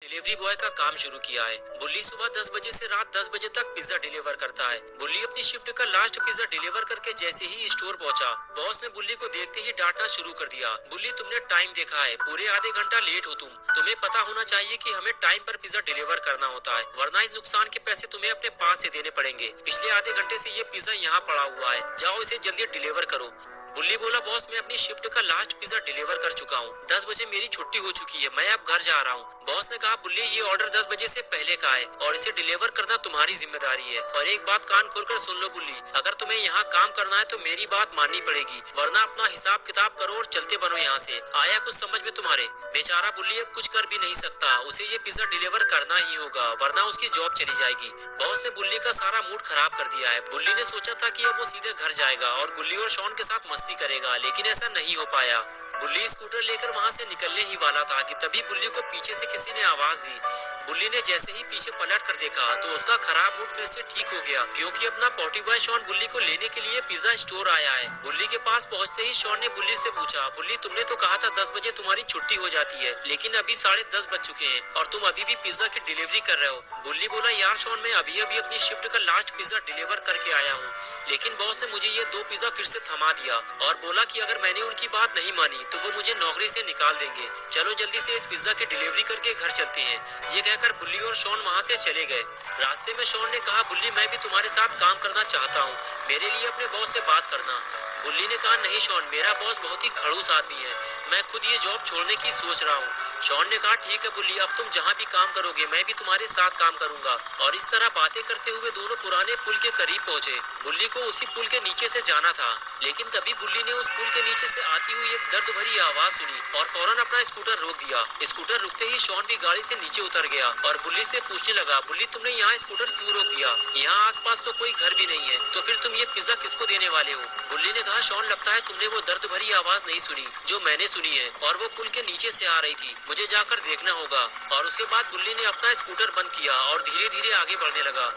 Delivery boy का काम शुरू किया है। बुल्ली सुबह 10 बजे से रात 10 बजे तक पिज्जा डिलीवर करता है। बुल्ली अपनी शिफ्ट का लास्ट पिज्जा डिलीवर करके जैसे ही स्टोर पहुंचा, बॉस ने बुल्ली को देखते ही डांटना शुरू कर दिया। बुल्ली, तुमने टाइम देखा है, पूरे आधे घंटा लेट हो तुम। तुम्हें पता होना चाहिए कि हमें टाइम पर पिज्जा डिलीवर करना होता है, वरना इस नुकसान के पैसे तुम्हें अपने पास से देने पड़ेंगे। पिछले आधे घंटे से ये पिज्जा यहाँ पड़ा हुआ है, जाओ इसे जल्दी डिलीवर करो। बुल्ली बोला, बॉस मैं अपनी शिफ्ट का लास्ट पिज्जा डिलीवर कर चुका हूँ, 10 बजे मेरी छुट्टी हो चुकी है, मैं अब घर जा रहा हूँ। बॉस ने कहा, बुल्ली ये ऑर्डर 10 बजे से पहले का है और इसे डिलीवर करना तुम्हारी जिम्मेदारी है। और एक बात कान खोलकर सुन लो बुल्ली, अगर तुम्हें यहाँ काम करना है तो मेरी बात माननी पड़ेगी, वरना अपना हिसाब किताब करो और चलते बनो यहाँ से। आया कुछ समझ में तुम्हारे? बेचारा बुल्ली अब कुछ कर भी नहीं सकता, उसे ये पिज्जा डिलीवर करना ही होगा, वरना उसकी जॉब चली जाएगी। बॉस ने बुल्ली का सारा मूड खराब कर दिया है। बुल्ली ने सोचा था कि अब वो सीधे घर जाएगा और गुल्ली और शॉन के साथ मस्ती करेगा, लेकिन ऐसा नहीं हो पाया। बुल्ली स्कूटर लेकर वहां से निकलने ही वाला था कि तभी बुल्ली को पीछे से किसी ने आवाज दी। बुल्ली ने जैसे ही पीछे पलट कर देखा तो उसका खराब मूड फिर से ठीक हो गया, क्योंकि अपना पॉटी बॉय शॉन बुल्ली को लेने के लिए पिज्जा स्टोर आया है। बुल्ली के पास पहुंचते ही शॉन ने बुल्ली से पूछा, बुल्ली तुमने तो कहा था 10 बजे तुम्हारी छुट्टी हो जाती है, लेकिन अभी 10:30 बज चुके हैं और तुम अभी भी पिज्जा की डिलीवरी कर रहे हो। बुल्ली बोला, यार शॉन मैं अभी अपनी शिफ्ट का लास्ट पिज्जा डिलीवर करके आया हूँ, लेकिन बॉस ने मुझे ये 2 पिज्जा फिर से थमा दिया और बोला कि अगर मैंने उनकी बात नहीं मानी तो वो मुझे नौकरी से निकाल देंगे। चलो जल्दी से इस पिज्जा की डिलीवरी करके घर चलते हैं। ये कहकर बुल्ली और शॉन वहाँ से चले गए। रास्ते में शॉन ने कहा, बुल्ली मैं भी तुम्हारे साथ काम करना चाहता हूँ, मेरे लिए अपने बॉस से बात करना। बुल्ली ने कहा, नहीं शॉन, मेरा बॉस बहुत ही खड़ूस आदमी है, मैं खुद ये जॉब छोड़ने की सोच रहा हूँ। शॉन ने कहा, ठीक है बुल्ली, अब तुम जहाँ भी काम करोगे मैं भी तुम्हारे साथ काम करूंगा। और इस तरह बातें करते हुए दोनों पुराने पुल के करीब पहुंचे। बुल्ली को उसी पुल के नीचे से जाना था, लेकिन तभी बुल्ली ने उस पुल के नीचे से आती हुई एक दर्द भरी आवाज सुनी और फौरन अपना स्कूटर रोक दिया। स्कूटर रुकते ही शॉन भी गाड़ी से नीचे उतर गया और बुल्ली से पूछने लगा, बुल्ली तुमने यहाँ स्कूटर क्यों रोक दिया? यहाँ आसपास तो कोई घर भी नहीं है, तो फिर तुम ये पिज्जा किसको देने वाले हो? बुल्ली ने कहा, शॉन लगता है तुमने वो दर्द भरी आवाज नहीं सुनी जो मैंने सुनी है, और वो पुल के नीचे से आ रही थी, मुझे जाकर देखना होगा। और उसके बाद बुल्ली ने अपना स्कूटर बंद किया और धीरे धीरे आगे बढ़ने लगा।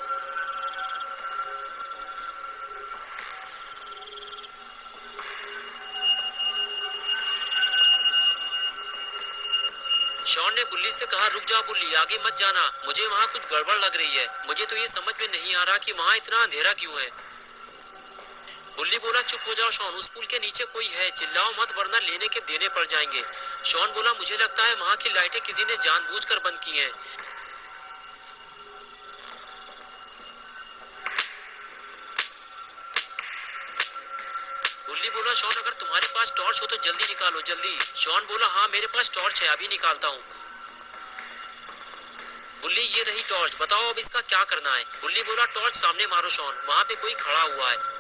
शॉन ने बुल्ली से कहा, रुक जाओ बुल्ली, आगे मत जाना, मुझे वहाँ कुछ गड़बड़ लग रही है, मुझे तो ये समझ में नहीं आ रहा कि वहाँ इतना अंधेरा क्यों है। बुल्ली बोला, चुप हो जाओ शॉन, उस पुल के नीचे कोई है, चिल्लाओ मत वरना लेने के देने पड़ जाएंगे। शॉन बोला, मुझे लगता है वहाँ की लाइटें किसी ने जानबूझकर बंद की हैं। बुल्ली बोला, शॉन अगर तुम्हारे पास टॉर्च हो तो जल्दी निकालो, जल्दी। शॉन बोला, हाँ मेरे पास टॉर्च है, अभी निकालता हूँ। बुल्ली, ये रही टॉर्च, बताओ अब इसका क्या करना है? बुल्ली बोला, टॉर्च सामने मारो शॉन, वहाँ पे कोई खड़ा हुआ है।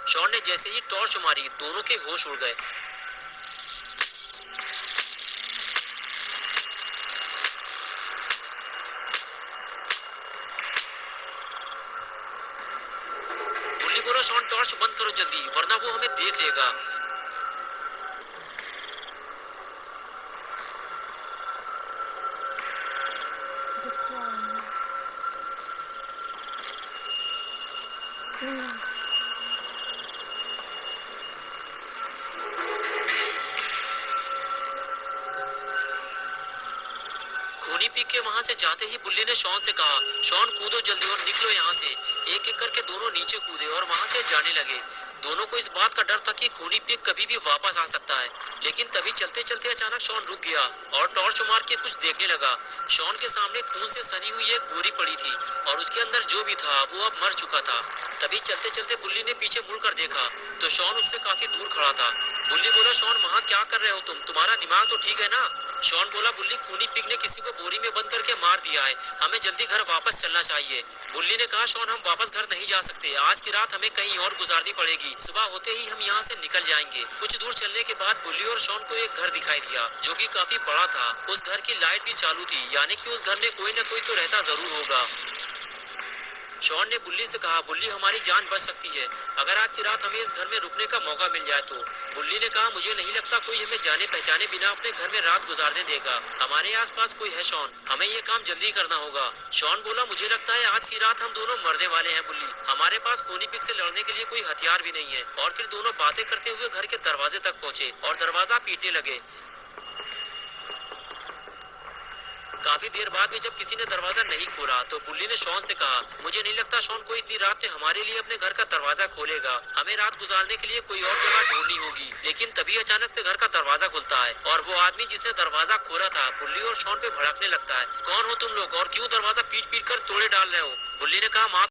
शॉन ने जैसे ही टॉर्च मारी दोनों के होश उड़ गए। बुल्ली बोला, शॉन टॉर्च बंद करो जल्दी, वरना वो हमें देख लेगा। खूनी पी के वहां से जाते ही बुल्ली ने शॉन से कहा, शॉन कूदो जल्दी और निकलो यहाँ से। एक एक करके दोनों नीचे कूदे और वहां से जाने लगे। दोनों को इस बात का डर था कि खूनी पी कभी भी वापस आ सकता है, लेकिन तभी चलते चलते अचानक शॉन रुक गया और टॉर्च मार के कुछ देखने लगा। शॉन के सामने खून से सनी हुई एक बोरी पड़ी थी और उसके अंदर जो भी था वो अब मर चुका था। तभी चलते चलते बुल्ली ने पीछे मुड़कर देखा तो शॉन उससे काफी दूर खड़ा था। बुल्ली बोला, शॉन वहाँ क्या कर रहे हो तुम, तुम्हारा दिमाग तो ठीक है ना? शॉन बोला, बुल्ली खूनी पिग ने किसी को बोरी में बंद करके मार दिया है, हमें जल्दी घर वापस चलना चाहिए। बुल्ली ने कहा, शॉन हम वापस घर नहीं जा सकते, आज की रात हमें कहीं और गुजारनी पड़ेगी, सुबह होते ही हम यहाँ से निकल जाएंगे। कुछ दूर चलने के बाद बुल्ली और शॉन को एक घर दिखाई दिया जो कि काफी बड़ा था। उस घर की लाइट भी चालू थी, यानी कि उस घर में कोई न कोई तो रहता जरूर होगा। शॉन ने बुल्ली से कहा, बुल्ली हमारी जान बच सकती है अगर आज की रात हमें इस घर में रुकने का मौका मिल जाए तो। बुल्ली ने कहा, मुझे नहीं लगता कोई हमें जाने पहचाने बिना अपने घर में रात गुजारने देगा, हमारे आसपास कोई है शॉन, हमें ये काम जल्दी करना होगा। शॉन बोला, मुझे लगता है आज की रात हम दोनों मरने वाले हैं बुल्ली, हमारे पास खूनी पिग से लड़ने के लिए कोई हथियार भी नहीं है। और फिर दोनों बातें करते हुए घर के दरवाजे तक पहुंचे और दरवाजा पीटने लगे। काफी देर बाद भी जब किसी ने दरवाजा नहीं खोला तो बुल्ली ने शॉन से कहा, मुझे नहीं लगता शॉन को इतनी रात में हमारे लिए अपने घर का दरवाजा खोलेगा। हमें रात गुजारने के लिए कोई और जगह ढूंढनी होगी। लेकिन तभी अचानक से घर का दरवाजा खुलता है और वो आदमी जिसने दरवाजा खोला था बुल्ली और शॉन पे भड़कने लगता है। कौन हो तुम लोग और क्यों दरवाजा पीट पीट कर तोड़े डाल रहे हो? बुल्ली ने कहा, माफ